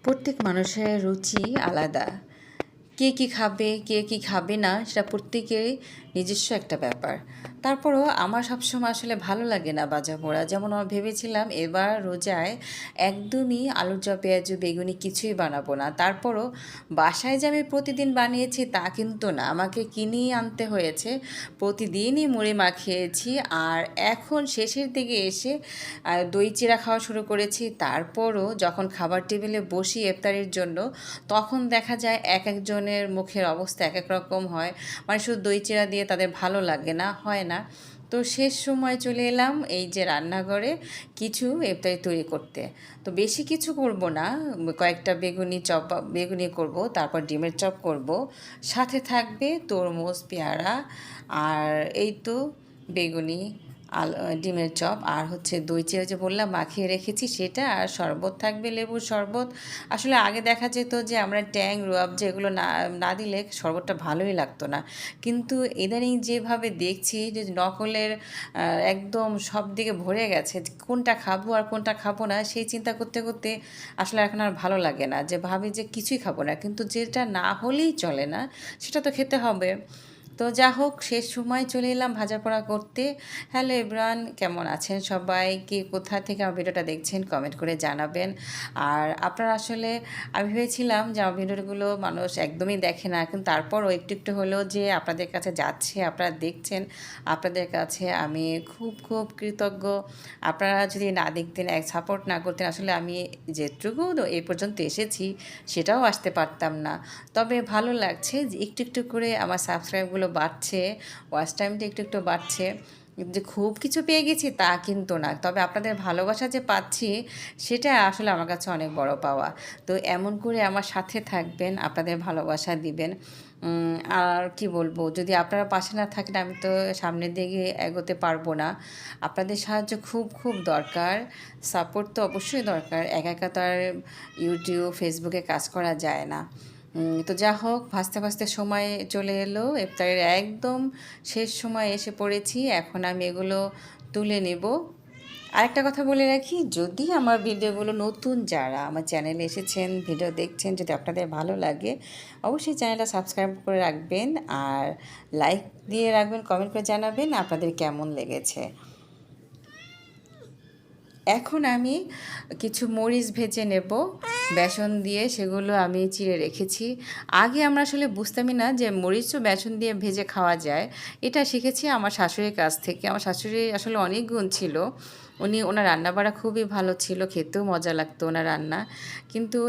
প্রত্যেক মানুষের রুচি আলাদা। কে কী খাবে, কে কী খাবে না সেটা প্রত্যেকেরই নিজস্ব একটা ব্যাপার। তারপরও আমার সবসময় আসলে ভালো লাগে না ভাজা পোড়া। যেমন আমি ভেবেছিলাম এবার রোজায় একদমই আলুর চপ, পেঁয়াজু, বেগুনি কিছুই বানাবো না। তারপরও বাসায় যে আমি প্রতিদিন বানিয়েছি তা কিন্তু না। আমাকে কিনেই আনতে হয়েছে। প্রতিদিনই মুড়ি মাখিয়েছি। আর এখন শেষের দিকে এসে দই চিড়া খাওয়া শুরু করেছি। তারপরও যখন খাবার টেবিলে বসি ইফতারির জন্য, তখন দেখা যায় এক একজনের মুখের অবস্থা এক এক রকম হয়। মানে শুধু দই চিড়া দিয়ে তাদের ভালো লাগে না, হয় না। তো শেষ সময় চলে এলাম এই যে রান্নাঘরে কিছু ইফতারি তৈরি করতে। তো বেশি কিছু করব না, কয়েকটা বেগুনি করব, তারপর ডিমের চপ করব, সাথে থাকবে তরমুজ, পেয়ারা, আর এই তো বেগুনি, ডিমের চপ, আর হচ্ছে দই চিড়া যে বললাম মাখিয়ে রেখেছি সেটা, আর শরবত থাকবে, লেবুর শরবত। আসলে আগে দেখা যেত যে আমরা ট্যাং, রুয়াবজা এগুলো না না দিলে শরবতটা ভালোই লাগতো না। কিন্তু ইদানিং যেভাবে দেখছি যে নকলের একদম সব দিকে ভরে গেছে, কোনটা খাবো আর কোনটা খাবো না সেই চিন্তা করতে করতে আসলে এখন আর ভালো লাগে না, যে ভাবি যে কিছুই খাবো না, কিন্তু যেটা না হলেই চলে না সেটা তো খেতে হবে। তো যা হোক, শেষ সময় চলে এলাম ভাজাপোড়া করতে। হ্যালো এভরিওয়ান, কেমন আছেন সবাই? কে কোথা থেকে আমার ভিডিওটা দেখছেন কমেন্ট করে জানাবেন। আর আপনারা আসলে, আমি ভেবেছিলাম যে আমার ভিডিওগুলো মানুষ একদমই দেখে না, কিন্তু তারপরও একটু একটু হলেও যে আপনাদের কাছে যাচ্ছে, আপনারা দেখছেন, আপনাদের কাছে আমি খুব খুব কৃতজ্ঞ। আপনারা যদি না দেখতেন, এক সাপোর্ট না করতেন, আসলে আমি যেটুকু এই পর্যন্ত এসেছি সেটাও আসতে পারতাম না। তবে ভালো লাগছে যে একটু একটু করে আমার সাবস্ক্রাইবগুলো বাড়ছে, ওয়াচ টাইমটা একটু একটু বাড়ছে। যে খুব কিছু পেয়ে গেছি তা কিন্তু না, তবে আপনাদের ভালোবাসা যে পাচ্ছি সেটা আসলে আমার কাছে অনেক বড় পাওয়া। তো এমন করে আমার সাথে থাকবেন, আপনাদের ভালোবাসা দিবেন। আর কি বলবো, যদি আপনারা পাশে না থাকেন আমি তো সামনের দিকে এগোতে পারবো না। আপনাদের সাহায্য খুব খুব দরকার, সাপোর্ট তো অবশ্যই দরকার। একা একা তো আর ইউটিউব, ফেসবুকে কাজ করা যায় না। তো যা হোক, ভাসতে ভাসতে সময় চলে এলো, ইফতারের একদম শেষ সময় এসে পড়েছি। এখন আমি এগুলো তুলে নেব। আরেকটা কথা বলে রাখি, যদি আমার ভিডিওগুলো নতুন যারা আমার চ্যানেলে এসেছেন, ভিডিও দেখছেন, যদি আপনাদের ভালো লাগে অবশ্যই চ্যানেলটা সাবস্ক্রাইব করে রাখবেন, আর লাইক দিয়ে রাখবেন, কমেন্ট করে জানাবেন আপনাদের কেমন লেগেছে। এখন আমি কিছু মরিচ ভেজে নেব বেসন দিয়ে, সেগুলো আমি চিড়ে রেখেছি। আগে আমরা আসলে বুঝতামই না যে মরিচও বেসন দিয়ে ভেজে খাওয়া যায়। এটা শিখেছি আমার শাশুড়ির কাছ থেকে। আমার শাশুড়ি আসলে অনেক গুণ ছিল, ওনার রান্না বাড়া খুবই ভালো ছিল, খেতেও মজা লাগতো ওনার রান্না। কিন্তু